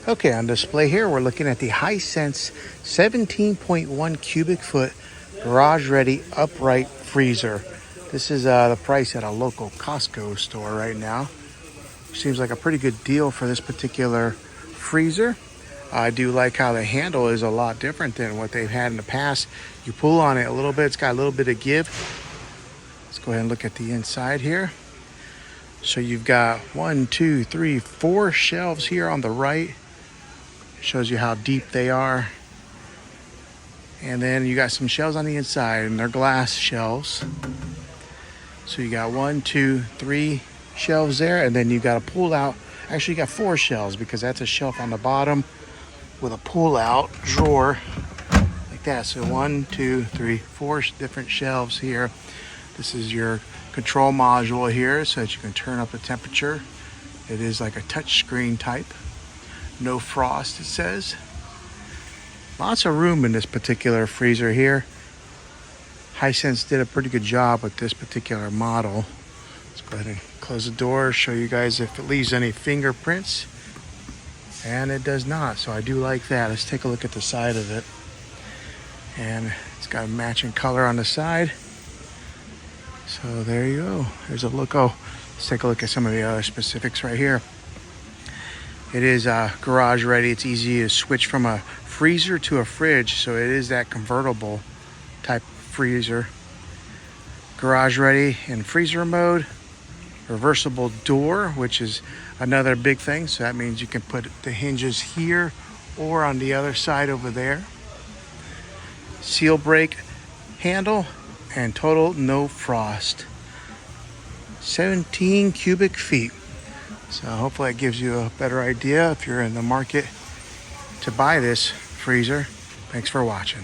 Okay, on display here, we're looking at the Hisense 17.1 cubic foot garage ready upright freezer. This is the price at a local Costco store right now. Seems like a pretty good deal for this particular freezer. I do like how the handle is a lot different than what they've had in the past. You pull on it a little bit, it's got a little bit of give. Let's go ahead and look at the inside here. So you've got 1, 2, 3, 4 shelves here on the right. Shows you how deep they are. And then you got some shelves on the inside, and they're glass shelves. So you got 1, 2, 3 shelves there, and then you got a pull out. Actually, you got 4 shelves because that's a shelf on the bottom with a pull out drawer like that. So 1, 2, 3, 4 different shelves here. This is your control module here so that you can turn up the temperature. It is like a touch screen type. No frost, it says. Lots of room in this particular freezer here. Hisense did a pretty good job with this particular model. Let's go ahead and close the door, show you guys if it leaves any fingerprints. And it does not, so I do like that. Let's take a look at the side of it. And it's got a matching color on the side. So there you go. There's a look. Oh, let's take a look at some of the other specifics right here. It is garage ready. It's easy to switch from a freezer to a fridge, so it is that convertible type freezer. Garage ready in freezer mode. Reversible door, which is another big thing. So that means you can put the hinges here or on the other side over there. Seal brake handle and total no frost. 17 cubic feet. So hopefully that gives you a better idea if you're in the market to buy this freezer. Thanks for watching.